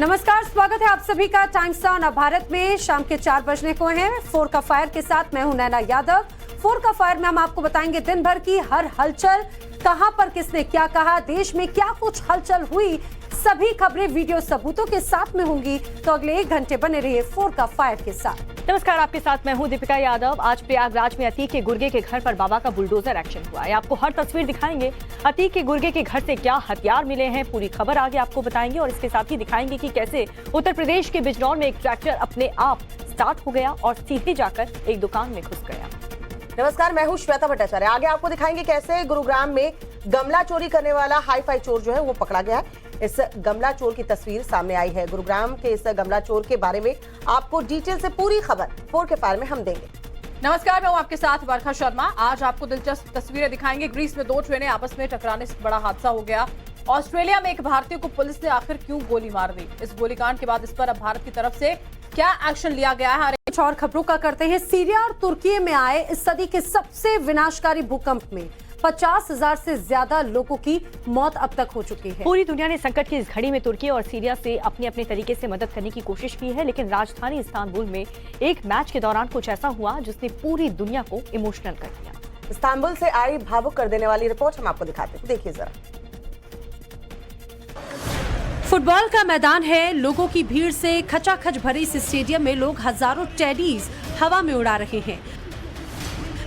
नमस्कार, स्वागत है आप सभी का टाइम्स ऑन भारत में। शाम के 4 बजने को हैं। 4 का फायर के साथ मैं हूं नैना यादव। 4 का फायर में हम आपको बताएंगे दिन भर की हर हलचल, कहां पर किसने क्या कहा, देश में क्या कुछ हलचल हुई, सभी खबरें वीडियो सबूतों के साथ में होंगी। तो अगले 1 घंटे बने रहिए 4 का फायर के साथ। नमस्कार, आपके साथ मैं हूं दीपिका यादव। आज प्रयागराज में अतीक के गुर्गे के घर पर बाबा का बुलडोजर एक्शन हुआ है। आपको हर तस्वीर दिखाएंगे। अतीक के गुर्गे के घर से क्या हथियार मिले हैं, पूरी खबर आगे आपको बताएंगे और इसके साथ ही दिखाएंगे कि कैसे उत्तर प्रदेश के बिजनौर में एक ट्रैक्टर अपने आप स्टार्ट हो गया और सीधे जाकर एक दुकान में घुस गया। नमस्कार, मैं हूं श्वेता भट्टाचार्य। आगे आपको दिखाएंगे कैसे गुरुग्राम में गमला चोरी करने वाला हाई-फाई चोर जो है वो पकड़ा गया है। इस गमला चोर की तस्वीर सामने आई है। गुरुग्राम के इस गमला चोर के बारे में आपको डिटेल से पूरी खबर 4 के फायर में हम देंगे। नमस्कार, मैं हूं आपके साथ वर्षा शर्मा। आज आपको दिलचस्प तस्वीरें दिखाएंगे। ग्रीस में 2 ट्रेनें आपस में टकराने से बड़ा हादसा हो गया। ऑस्ट्रेलिया में एक भारतीय को पुलिस ने आखिर क्यों गोली मार दी, इस गोलीकांड के बाद इस पर अब भारत की तरफ से क्या एक्शन लिया गया है। कुछ और खबरों का करते हैं। सीरिया और तुर्की में आए इस सदी के सबसे विनाशकारी भूकंप में 50,000 से ज्यादा लोगों की मौत अब तक हो चुकी है। पूरी दुनिया ने संकट की इस घड़ी में तुर्की और सीरिया से अपने अपने तरीके से मदद करने की कोशिश की है, लेकिन राजधानी इस्तांबुल में एक मैच के दौरान कुछ ऐसा हुआ जिसने पूरी दुनिया को इमोशनल कर दिया। इस्तांबुल से आई भावुक कर देने वाली रिपोर्ट हम आपको दिखाते हैं, देखिए जरा। फुटबॉल का मैदान है, लोगों की भीड़ से खचाखच भरे इस स्टेडियम में लोग हजारों टेडीज हवा में उड़ा रहे हैं।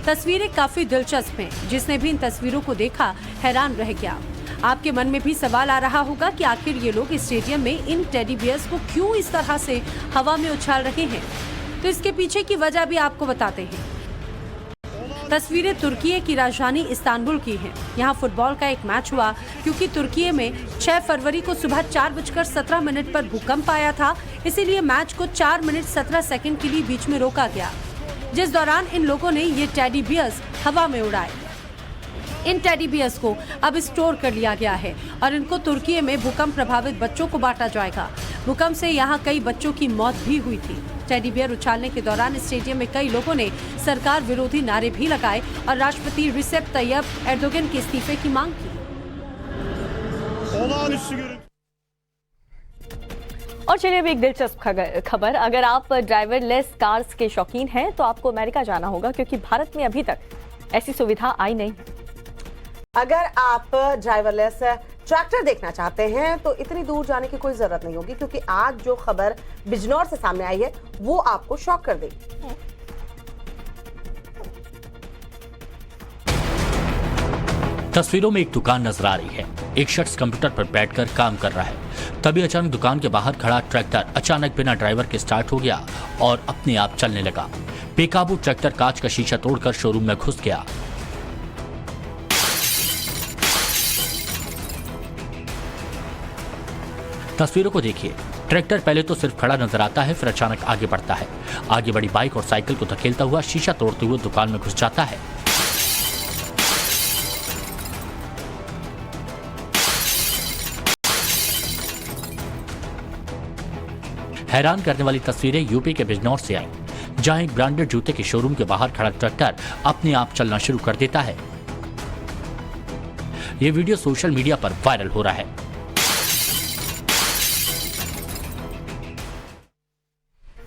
तस्वीरें काफी दिलचस्प हैं। जिसने भी इन तस्वीरों को देखा हैरान रह गया। आपके मन में भी सवाल आ रहा होगा कि आखिर ये लोग स्टेडियम में इन टेडी बियर्स को क्यों इस तरह से हवा में उछाल रहे हैं। तो इसके पीछे की वजह भी आपको बताते हैं। तस्वीरें तुर्की की राजधानी इस्तांबुल की हैं। यहाँ फुटबॉल का एक मैच हुआ क्योंकि तुर्की में 6 फरवरी को सुबह 4:17 पर भूकंप आया था। इसीलिए मैच को 4 मिनट 17 सेकंड के लिए बीच में रोका गया, जिस दौरान इन लोगों ने ये टेडी बियर्स हवा में उड़ाए। इन टेडी बियर्स को अब स्टोर कर लिया गया है और इनको तुर्की में भूकंप प्रभावित बच्चों को बांटा जाएगा। भूकंप से यहाँ कई बच्चों की मौत भी हुई थी। टेडी बियर उछालने के दौरान स्टेडियम में कई लोगों ने सरकार विरोधी नारे भी लगाए और राष्ट्रपति रिसेप तैयब एर्दोगन के इस्तीफे की मांग की। और चलिए अब एक दिलचस्प खबर। अगर आप ड्राइवरलेस कार्स के शौकीन हैं तो आपको अमेरिका जाना होगा, क्योंकि भारत में अभी तक ऐसी सुविधा आई नहीं है। अगर आप ड्राइवरलेस ट्रैक्टर देखना चाहते हैं तो इतनी दूर जाने की कोई जरूरत नहीं होगी, क्योंकि आज जो खबर बिजनौर से सामने आई है वो आपको शॉक कर देगी। तस्वीरों में एक दुकान नजर आ रही है। एक शख्स कंप्यूटर पर बैठकर काम कर रहा है। तभी अचानक दुकान के बाहर खड़ा ट्रैक्टर अचानक बिना ड्राइवर के स्टार्ट हो गया और अपने आप चलने लगा। बेकाबू ट्रैक्टर कांच का शीशा तोड़कर शोरूम में घुस गया। तस्वीरों को देखिए। ट्रैक्टर पहले तो सिर्फ खड़ा नजर आता है, फिर अचानक आगे बढ़ता है। आगे बड़ी बाइक और साइकिल को धकेलता हुआ शीशा तोड़ते हुए दुकान में घुस जाता है। हैरान करने वाली तस्वीरें यूपी के बिजनौर से आईं, जहां एक ब्रांडेड जूते के शोरूम के बाहर खड़ा ट्रैक्टर अपने आप चलना शुरू कर देता है। यह वीडियो सोशल मीडिया पर वायरल हो रहा है।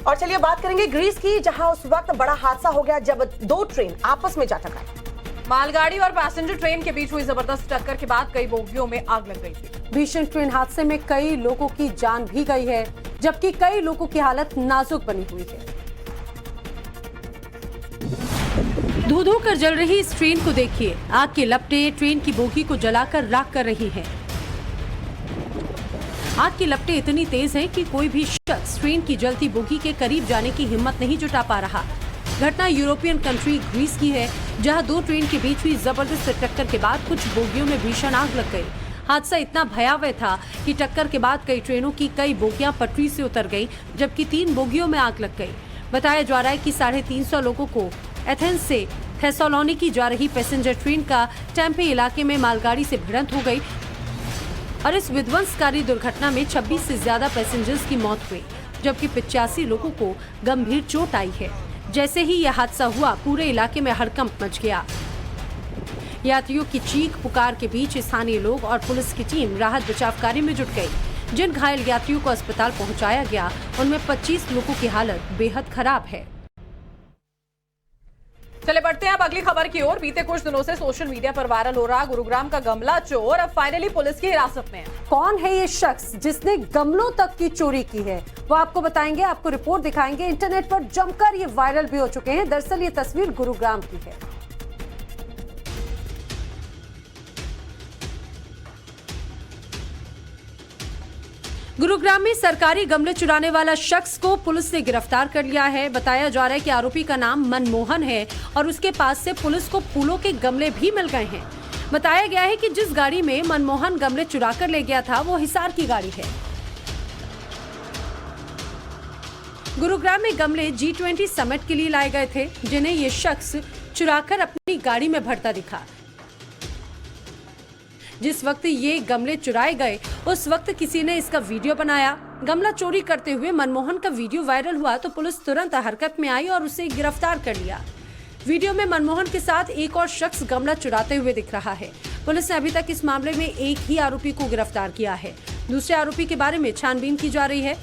और चलिए बात करेंगे ग्रीस की, जहां उस वक्त बड़ा हादसा हो गया जब 2 ट्रेन आपस में जा टकराई। मालगाड़ी और पैसेंजर ट्रेन के बीच हुई जबरदस्त टक्कर के बाद कई बोगियों में आग लग गई थी। भीषण ट्रेन हादसे में कई लोगों की जान भी गई है, जबकि कई लोगों की हालत नाजुक बनी हुई है। धू-धू कर जल रही इस ट्रेन को देखिए। आग की लपटें ट्रेन की बोगी को जलाकर राख कर रही हैं। आग की लपटें इतनी तेज हैं कि कोई भी शख्स ट्रेन की जलती बोगी के करीब जाने की हिम्मत नहीं जुटा पा रहा। घटना यूरोपियन कंट्री ग्रीस की है, जहां 2 ट्रेन के बीच हुई जबरदस्त टक्कर के बाद कुछ बोगियों में भीषण आग लग गई। हादसा इतना भयावह था कि टक्कर के बाद कई ट्रेनों की कई बोगियां पटरी से उतर गईं, जबकि 3 बोगियों में आग लग गई। बताया जा रहा है कि 350 लोगों को एथेंस से थेसलोनिकी जा रही पैसेंजर ट्रेन का टेम्पे इलाके में मालगाड़ी से भिड़ंत हो गई और इस विध्वंसकारी दुर्घटना में 26 से ज्यादा पैसेंजर्स की मौत हुई, जबकि 85 लोगों को गंभीर चोट आई है। जैसे ही यह हादसा हुआ, पूरे इलाके में हड़कंप मच गया। यात्रियों की चीख पुकार के बीच स्थानीय लोग और पुलिस की टीम राहत बचाव कार्य में जुट गई। जिन घायल यात्रियों को अस्पताल पहुंचाया गया उनमें 25 लोगों की हालत बेहद खराब है। चले बढ़ते हैं अब अगली खबर की ओर। बीते कुछ दिनों से सोशल मीडिया पर वायरल हो रहा गुरुग्राम का गमला चोर अब फाइनली पुलिस की हिरासत में है। कौन है ये शख्स जिसने गमलों तक की चोरी की है, वो आपको बताएंगे, आपको रिपोर्ट दिखाएंगे। इंटरनेट पर जमकर ये वायरल भी हो चुके हैं। दरअसल ये तस्वीर गुरुग्राम की है। गुरुग्राम में सरकारी गमले चुराने वाला शख्स को पुलिस ने गिरफ्तार कर लिया है। बताया जा रहा है कि आरोपी का नाम मनमोहन है और उसके पास से पुलिस को फूलों के गमले भी मिल गए हैं। बताया गया है कि जिस गाड़ी में मनमोहन गमले चुरा कर ले गया था वो हिसार की गाड़ी है। गुरुग्राम में गमले G20 समिट के लिए लाए गए थे, जिन्हें ये शख्स चुराकर अपनी गाड़ी में भरता दिखा। जिस वक्त ये गमले चुराए गए उस वक्त किसी ने इसका वीडियो बनाया। गमला चोरी करते हुए मनमोहन का वीडियो वायरल हुआ तो पुलिस तुरंत हरकत में आई और उसे गिरफ्तार कर लिया। वीडियो में मनमोहन के साथ एक और शख्स गमला चुराते हुए दिख रहा है। पुलिस ने अभी तक इस मामले में एक ही आरोपी को गिरफ्तार किया है। दूसरे आरोपी के बारे में छानबीन की जा रही है।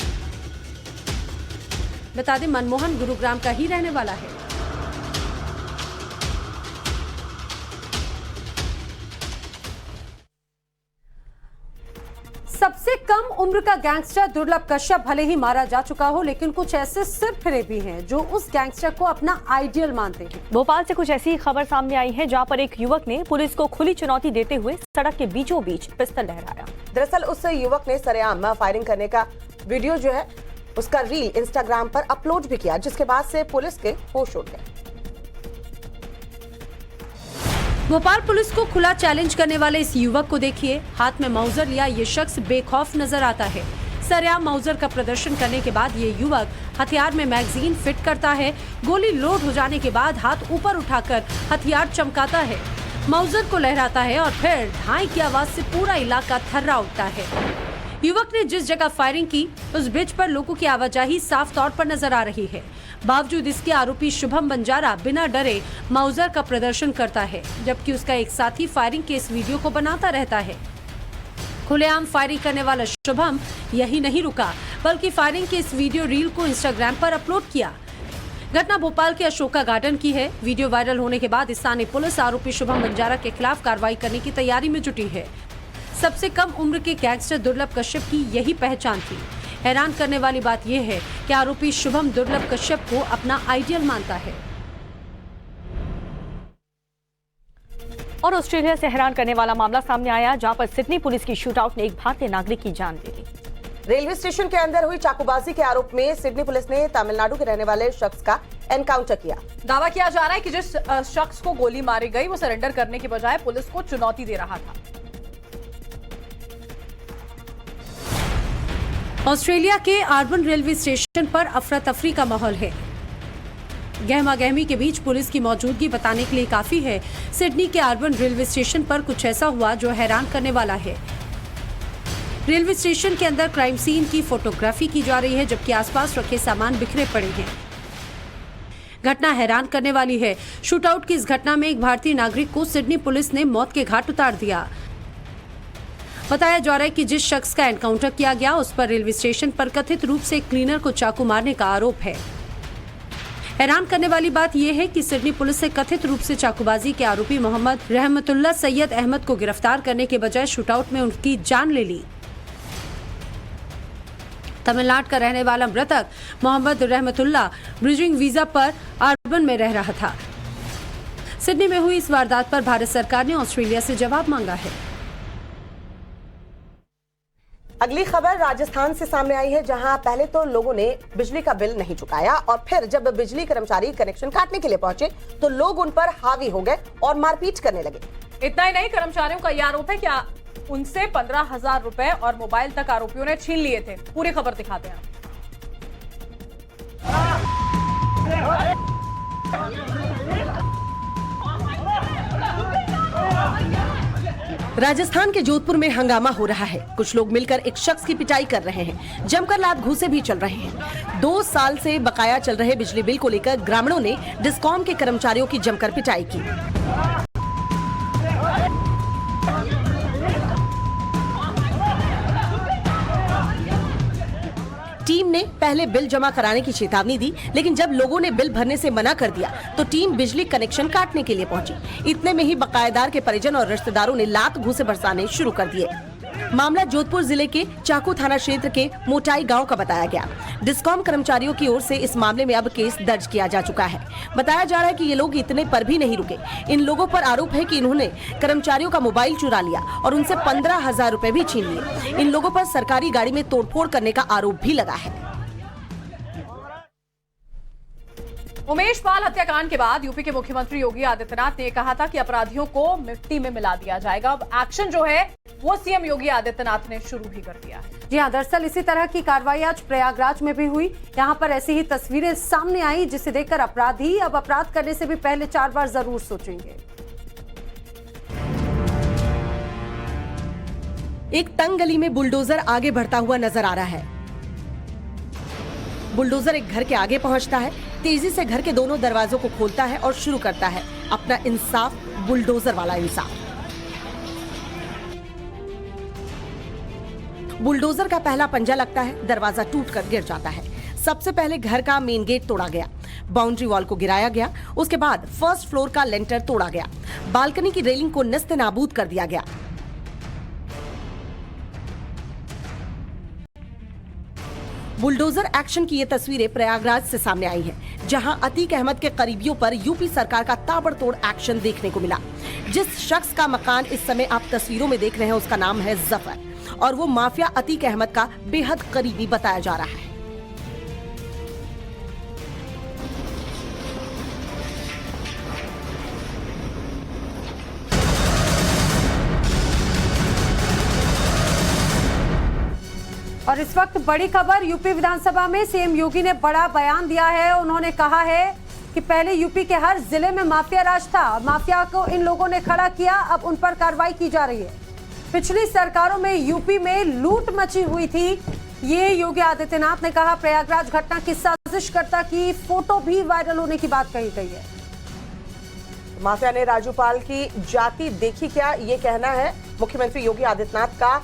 बता दें, मनमोहन गुरुग्राम का ही रहने वाला है। सबसे कम उम्र का गैंगस्टर दुर्लभ कश्यप भले ही मारा जा चुका हो, लेकिन कुछ ऐसे सिर फिरे भी हैं जो उस गैंगस्टर को अपना आइडियल मानते हैं। भोपाल से कुछ ऐसी खबर सामने आई है जहां पर एक युवक ने पुलिस को खुली चुनौती देते हुए सड़क के बीचों बीच पिस्तौल लहराया। दरअसल उस युवक ने सरेआम फायरिंग करने का वीडियो जो है उसका रील इंस्टाग्राम पर अपलोड भी किया, जिसके बाद से पुलिस के होश उड़ गए। भोपाल पुलिस को खुला चैलेंज करने वाले इस युवक को देखिए। हाथ में माउजर लिया ये शख्स बेखौफ नजर आता है। सरेआम माउजर का प्रदर्शन करने के बाद ये युवक हथियार में मैगजीन फिट करता है। गोली लोड हो जाने के बाद हाथ ऊपर उठाकर हथियार चमकाता है, माउजर को लहराता है और फिर ढाई की आवाज से पूरा इलाका थर्रा उठता है। युवक ने जिस जगह फायरिंग की उस ब्रिज पर लोगों की आवाजाही साफ तौर पर नजर आ रही है। बावजूद इसके आरोपी शुभम बंजारा बिना डरे माउजर का प्रदर्शन करता है, जबकि उसका एक साथी फायरिंग के इस वीडियो को बनाता रहता है। खुलेआम फायरिंग करने वाला शुभम यही नहीं रुका, बल्कि फायरिंग के इस वीडियो रील को इंस्टाग्राम पर अपलोड किया। घटना भोपाल के अशोका गार्डन की है। वीडियो वायरल होने के बाद स्थानीय पुलिस आरोपी शुभम बंजारा के खिलाफ कार्रवाई करने की तैयारी में जुटी है। सबसे कम उम्र के गैंगस्टर दुर्लभ कश्यप की यही पहचान थी। हैरान करने वाली बात यह है कि आरोपी शुभम दुर्लभ कश्यप को अपना आइडियल मानता है। और ऑस्ट्रेलिया से हैरान करने वाला मामला सामने आया जहां पर सिडनी पुलिस की शूटआउट ने एक भारतीय नागरिक की जान ले ली। रेलवे स्टेशन के अंदर हुई चाकूबाजी के आरोप में सिडनी पुलिस ने तमिलनाडु के रहने वाले शख्स का एनकाउंटर किया। दावा किया जा रहा है कि जिस शख्स को गोली मारी गई वो सरेंडर करने के बजाय पुलिस को चुनौती दे रहा था। ऑस्ट्रेलिया के अर्बन रेलवे स्टेशन पर अफरा तफरी का माहौल है। गहमा गहमी के बीच पुलिस की मौजूदगी बताने के लिए काफी है। सिडनी के अर्बन रेलवे स्टेशन पर कुछ ऐसा हुआ जो हैरान करने वाला है। रेलवे स्टेशन के अंदर क्राइम सीन की फोटोग्राफी की जा रही है, जबकि आसपास रखे सामान बिखरे पड़े हैं। घटना हैरान करने वाली है। शूटआउट की इस घटना में एक भारतीय नागरिक को सिडनी पुलिस ने मौत के घाट उतार दिया। बताया जा रहा है कि जिस शख्स का एनकाउंटर किया गया उस पर रेलवे स्टेशन पर कथित रूप से क्लीनर को चाकू मारने का आरोप है। हैरान करने वाली बात यह है कि सिडनी पुलिस ने कथित रूप से चाकूबाजी के आरोपी मोहम्मद रहमतुल्लाह सैयद अहमद को गिरफ्तार करने के बजाय शूटआउट में उनकी जान ले ली। तमिलनाडु का रहने वाला मृतक मोहम्मद रहमतुल्लाह ब्रिजिंग वीजा पर अर्बन में रह रहा था। सिडनी में हुई इस वारदात पर भारत सरकार ने ऑस्ट्रेलिया से जवाब मांगा है। अगली खबर राजस्थान से सामने आई है, जहां पहले तो लोगों ने बिजली का बिल नहीं चुकाया और फिर जब बिजली कर्मचारी कनेक्शन काटने के लिए पहुंचे तो लोग उन पर हावी हो गए और मारपीट करने लगे। इतना ही नहीं, कर्मचारियों का यह आरोप है कि उनसे 15,000 रुपए और मोबाइल तक आरोपियों ने छीन लिए थे। पूरी खबर दिखाते हैं। राजस्थान के जोधपुर में हंगामा हो रहा है। कुछ लोग मिलकर एक शख्स की पिटाई कर रहे हैं। जमकर लात घूंसे भी चल रहे हैं। 2 साल से बकाया चल रहे बिजली बिल को लेकर ग्रामीणों ने डिस्कॉम के कर्मचारियों की जमकर पिटाई की। टीम ने पहले बिल जमा कराने की चेतावनी दी, लेकिन जब लोगों ने बिल भरने से मना कर दिया तो टीम बिजली कनेक्शन काटने के लिए पहुंची। इतने में ही बकायेदार के परिजन और रिश्तेदारों ने लात घूंसे बरसाने शुरू कर दिए। मामला जोधपुर जिले के चाकू थाना क्षेत्र के मोटाई गांव का बताया गया। डिस्कॉम कर्मचारियों की ओर से इस मामले में अब केस दर्ज किया जा चुका है। बताया जा रहा है कि ये लोग इतने पर भी नहीं रुके। इन लोगों पर आरोप है कि इन्होंने कर्मचारियों का मोबाइल चुरा लिया और उनसे 15,000 रुपए भी छीन लिए। इन लोगों पर सरकारी गाड़ी में तोड़फोड़ करने का आरोप भी लगा है। उमेश पाल हत्याकांड के बाद यूपी के मुख्यमंत्री योगी आदित्यनाथ ने कहा था कि अपराधियों को मिट्टी में मिला दिया जाएगा। अब एक्शन जो है वो सीएम योगी आदित्यनाथ ने शुरू भी कर दिया है। जी हाँ, दरअसल इसी तरह की कार्रवाई आज प्रयागराज में भी हुई। यहाँ पर ऐसी ही तस्वीरें सामने आई जिसे देखकर अपराधी अब अपराध करने से भी पहले 4 बार जरूर सोचेंगे। एक तंग गली में बुलडोजर आगे बढ़ता हुआ नजर आ रहा है। बुलडोजर एक घर के आगे पहुंचता है, तेजी से घर के दोनों दरवाजों को खोलता है और शुरू करता है अपना इंसाफ, बुलडोजर वाला इंसाफ। बुलडोजर का पहला पंजा लगता है, दरवाजा टूटकर गिर जाता है। सबसे पहले घर का मेन गेट तोड़ा गया, बाउंड्री वॉल को गिराया गया, उसके बाद फर्स्ट फ्लोर का लेंटर तोड़ा गया, बालकनी की रेलिंग को नस्ते नाबूद कर दिया गया। बुलडोजर एक्शन की ये तस्वीरें प्रयागराज से सामने आई हैं, जहां अतीक अहमद के करीबियों पर यूपी सरकार का ताबड़तोड़ एक्शन देखने को मिला। जिस शख्स का मकान इस समय आप तस्वीरों में देख रहे हैं उसका नाम है जफर और वो माफिया अतीक अहमद का बेहद करीबी बताया जा रहा है। और इस वक्त बड़ी खबर यूपी विधानसभा में सीएम योगी ने बड़ा बयान दिया है। उन्होंने कहा है कि पहले यूपी के हर जिले में माफिया राज था, माफिया को इन लोगों ने खड़ा किया, अब उन पर कार्रवाई की जा रही है। पिछली सरकारों में यूपी में लूट मची हुई थी, ये योगी आदित्यनाथ ने कहा। प्रयागराज घटना की साजिशकर्ता की फोटो भी वायरल होने की बात कही गई है। माफिया ने राजूपाल की जाति देखी क्या, ये कहना है मुख्यमंत्री योगी आदित्यनाथ का।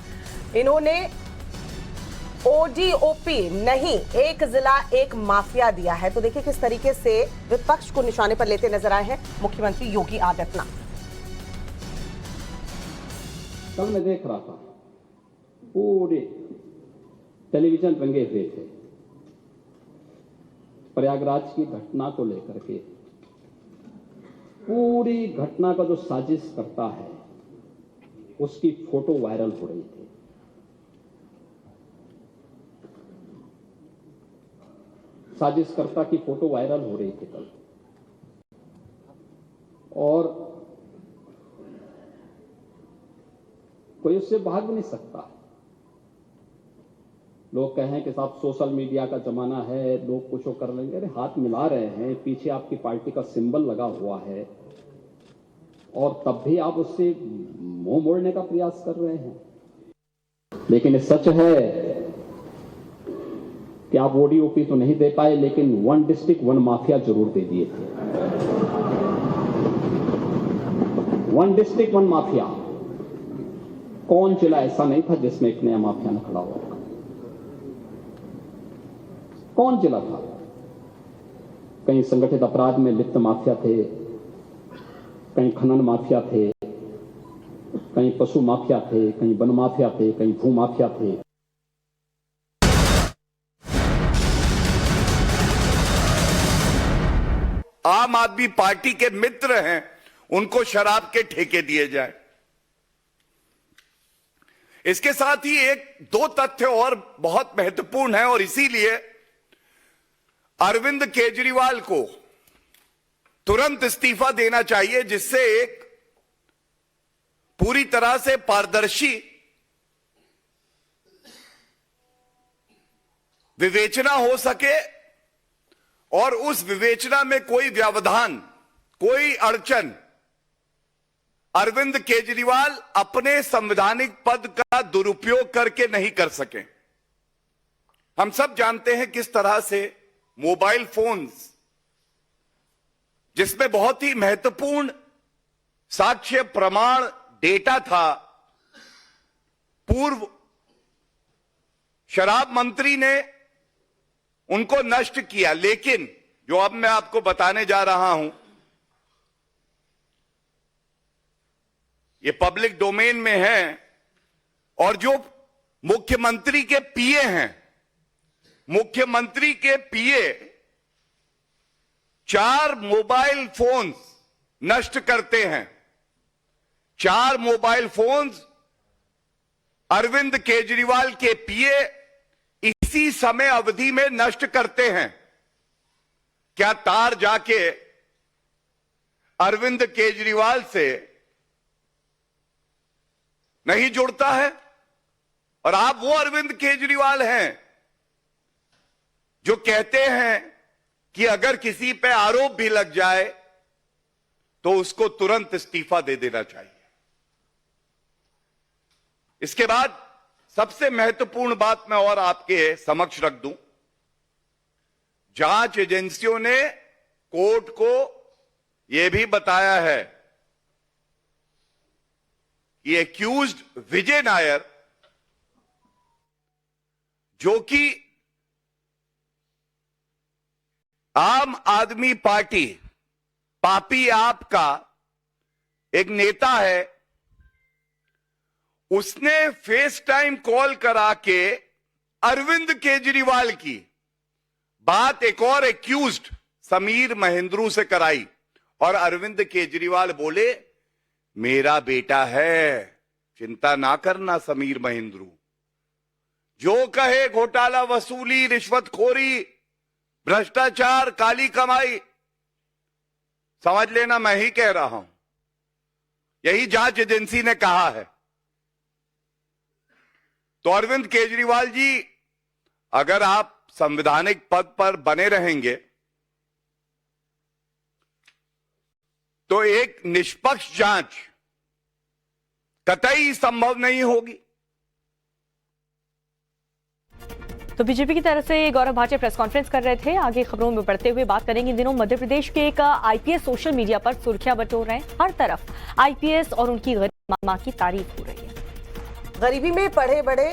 इन्होंने ओडीओपी नहीं, एक जिला एक माफिया दिया है। तो देखिए किस तरीके से विपक्ष को निशाने पर लेते नजर आए हैं मुख्यमंत्री योगी आदित्यनाथ। कल मैं देख रहा था, पूरे टेलीविजन रंगे हुए थे प्रयागराज की घटना को लेकर के। पूरी घटना का जो साजिश करता है उसकी फोटो वायरल हो रही थी। साजिशकर्ता की फोटो वायरल हो रही थी कल, और कोई उससे भाग नहीं सकता। लोग कहें कि साहब सोशल मीडिया का जमाना है, लोग कुछ कर लेंगे। अरे हाथ मिला रहे हैं, पीछे आपकी पार्टी का सिंबल लगा हुआ है और तब भी आप उससे मुंह मोड़ने का प्रयास कर रहे हैं। लेकिन ये सच है कि आप ओडीओपी तो नहीं दे पाए, लेकिन 1 डिस्ट्रिक्ट 1 माफिया जरूर दे दिए थे। 1 डिस्ट्रिक्ट 1 माफिया। कौन जिला ऐसा नहीं था जिसमें एक नया माफिया न खड़ा हुआ? कौन जिला था? कहीं संगठित अपराध में लिप्त माफिया थे, कहीं खनन माफिया थे, कहीं पशु माफिया थे, कहीं वन माफिया थे, कहीं भू माफिया थे। आम आदमी पार्टी के मित्र हैं, उनको शराब के ठेके दिए जाए। इसके साथ ही 2 तथ्य और बहुत महत्वपूर्ण है, और इसीलिए अरविंद केजरीवाल को तुरंत इस्तीफा देना चाहिए, जिससे एक पूरी तरह से पारदर्शी विवेचना हो सके और उस विवेचना में कोई व्यवधान, कोई अड़चन अरविंद केजरीवाल अपने संवैधानिक पद का दुरुपयोग करके नहीं कर सके। हम सब जानते हैं किस तरह से मोबाइल फोन्स, जिसमें बहुत ही महत्वपूर्ण साक्ष्य प्रमाण डेटा था, पूर्व शराब मंत्री ने उनको नष्ट किया। लेकिन जो अब मैं आपको बताने जा रहा हूं, ये पब्लिक डोमेन में है, और जो मुख्यमंत्री के पीए हैं, मुख्यमंत्री के पीए 4 मोबाइल फोन्स नष्ट करते हैं। 4 मोबाइल फोन्स अरविंद केजरीवाल के पीए इसी समय अवधि में नष्ट करते हैं। क्या तार जाके अरविंद केजरीवाल से नहीं जुड़ता है? और आप वो अरविंद केजरीवाल हैं जो कहते हैं कि अगर किसी पे आरोप भी लग जाए तो उसको तुरंत इस्तीफा दे देना चाहिए। इसके बाद सबसे महत्वपूर्ण बात मैं और आपके समक्ष रख दूं, जांच एजेंसियों ने कोर्ट को यह भी बताया है कि एक्यूज्ड विजय नायर, जो कि आम आदमी पार्टी पापी आप का एक नेता है, उसने फेस टाइम कॉल करा के अरविंद केजरीवाल की बात एक और एक्यूज्ड समीर महेंद्रू से कराई। और अरविंद केजरीवाल बोले, मेरा बेटा है, चिंता ना करना समीर महेंद्रू, जो कहे घोटाला वसूली, रिश्वतखोरी, भ्रष्टाचार, काली कमाई, समझ लेना मैं ही कह रहा हूं। यही जांच एजेंसी ने कहा है। तो अरविंद केजरीवाल जी, अगर आप संवैधानिक पद पर बने रहेंगे तो एक निष्पक्ष जांच कतई संभव नहीं होगी। तो बीजेपी की तरफ से गौरव भाटिया प्रेस कॉन्फ्रेंस कर रहे थे। आगे खबरों में बढ़ते हुए बात करेंगे। इन दिनों मध्य प्रदेश के एक आईपीएस सोशल मीडिया पर सुर्खियां बटोर रहे हैं। हर तरफ आईपीएस और उनकी गरीब मां की तारीफ हो रही है। गरीबी में पढ़े बड़े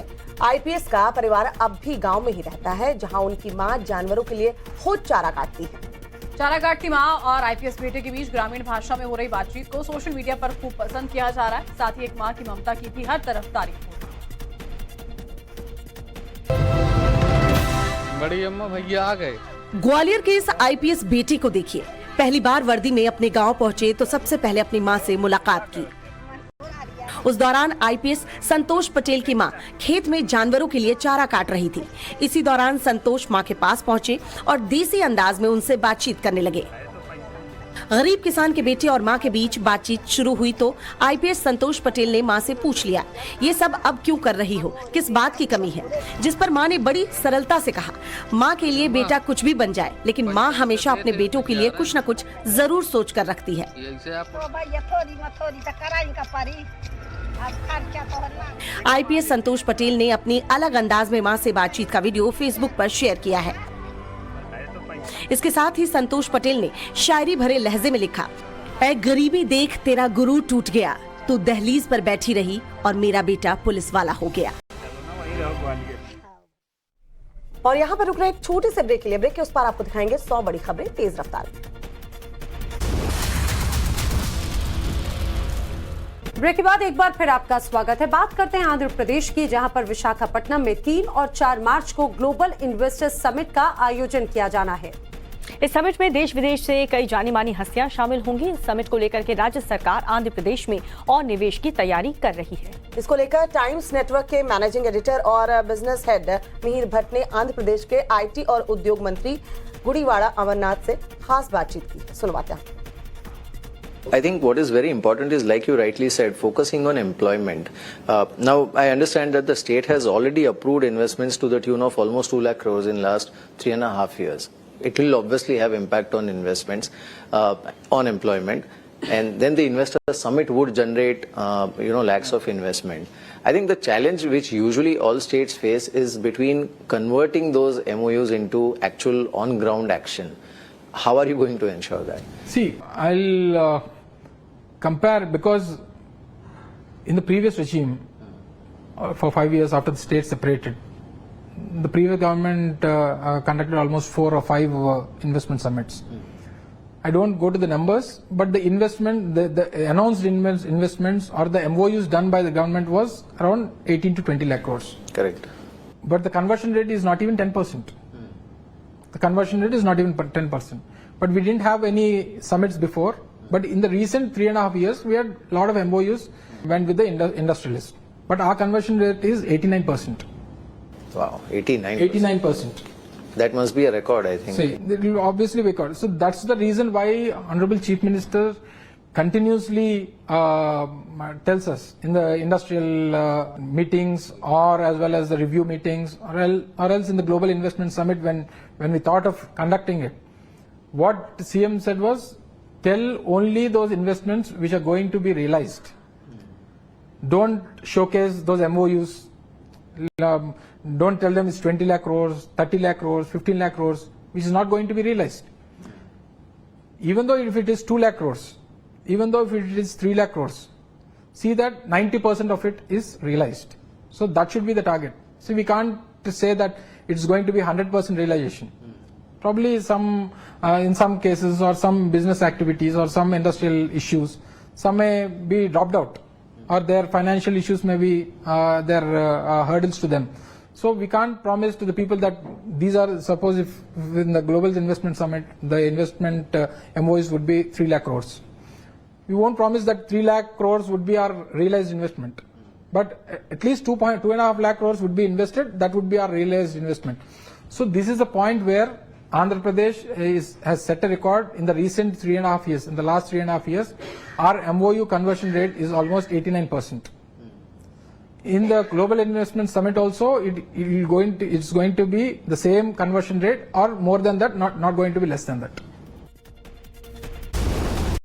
आईपीएस का परिवार अब भी गांव में ही रहता है, जहां उनकी मां जानवरों के लिए खुद चारा काटती है। चारा काटती मां और आईपीएस बेटे के बीच ग्रामीण भाषा में हो रही बातचीत को सोशल मीडिया पर खूब पसंद किया जा रहा है। साथ ही एक मां की ममता की भी हर तरफ तारीफ हो रही है। बड़ी अम्मा भैया आ गए। ग्वालियर के इस आईपीएस बेटे को देखिए, पहली बार वर्दी में अपने गांव पहुंचे तो सबसे पहले अपनी मां से मुलाकात की। उस दौरान आईपीएस संतोष पटेल की मां खेत में जानवरों के लिए चारा काट रही थी। इसी दौरान संतोष मां के पास पहुंचे और देसी अंदाज में उनसे बातचीत करने लगे। गरीब किसान के बेटे और मां के बीच बातचीत शुरू हुई तो आईपीएस संतोष पटेल ने मां से पूछ लिया, ये सब अब क्यों कर रही हो, किस बात की कमी है? जिस पर मां ने बड़ी सरलता से कहा, मां के लिए बेटा कुछ भी बन जाए, लेकिन मां हमेशा अपने बेटों के लिए कुछ न कुछ जरूर सोच कर रखती है। आईपीएस संतोष पटेल ने अपनी अलग अंदाज में मां से बातचीत का वीडियो फेसबुक पर शेयर किया है। इसके साथ ही संतोष पटेल ने शायरी भरे लहजे में लिखा, ऐ गरीबी देख तेरा गुरु टूट गया, तू दहलीज पर बैठी रही और मेरा बेटा पुलिस वाला हो गया। और यहाँ पर रुकना एक छोटे से ब्रेक के लिए। ब्रेक के उस पार आपको दिखाएंगे 100 बड़ी खबरें तेज रफ्तार में। ब्रेक के बाद एक बार फिर आपका स्वागत है। बात करते हैं आंध्र प्रदेश की, जहां पर विशाखापट्टनम में 3 और 4 मार्च को ग्लोबल इन्वेस्टर्स समिट का आयोजन किया जाना है। इस समिट में देश विदेश से कई जानी मानी हस्तियां शामिल होंगी। इस समिट को लेकर के राज्य सरकार आंध्र प्रदेश में और निवेश की तैयारी कर रही है। इसको लेकर टाइम्स नेटवर्क के मैनेजिंग एडिटर और बिजनेस हेड मिहिर भट्ट ने आंध्र प्रदेश के आईटी और उद्योग मंत्री गुड़ीवाड़ा अमरनाथ से खास बातचीत की। सुनवाते हैं। I think what is very important is, like you rightly said, focusing on employment. Now, I understand that the state has already approved investments to the tune of almost 2 lakh crores in last 3.5 years. It will obviously have impact on investments, on employment, and then the investor summit would generate, lakhs of investment. I think the challenge which usually all states face is between converting those MOUs into actual on-ground action. How are you going to ensure that? See, I'll compare, because in the previous regime, for 5 years after the state separated, the previous government conducted almost 4 or 5 investment summits. I don't go to the numbers, but the investment, the announced investments or the MOUs done by the government was around 18 to 20 lakh crores. Correct. But the conversion rate is not even 10%. The conversion rate is not even 10%. But we didn't have any summits before. But in the recent 3.5 years, we had a lot of MOUs went with the industrialists. But our conversion rate is 89%. Wow, 89%. 89%. That must be a record, I think. See, it will obviously be recorded. So that's the reason why Honorable Chief Minister continuously tells us in the industrial meetings or as well as the review meetings or else in the Global Investment Summit when we thought of conducting it. What CM said was, tell only those investments which are going to be realized. Don't showcase those MOUs. Don't tell them it's 20 lakh crores, 30 lakh crores, 15 lakh crores, which is not going to be realized. Even though if it is 2 lakh crores, even though if it is 3 lakh crores, see that 90% of it is realized. So that should be the target. So we can't say that it's going to be 100% realization. Probably in some cases or some business activities or some industrial issues, some may be dropped out or their financial issues may be hurdles to them. So we can't promise to the people that these are, suppose if in the Global Investment Summit, the investment MOUs would be 3 lakh crores. We won't promise that 3 lakh crores would be our realized investment. But at least 2.5 lakh crores would be invested, that would be our realized investment. So this is a point where Andhra Pradesh has set a record in the recent 3.5 years. In the last 3.5 years, our MOU conversion rate is almost 89%. In the Global Investment Summit also, it's going to be the same conversion rate or more than that, not going to be less than that.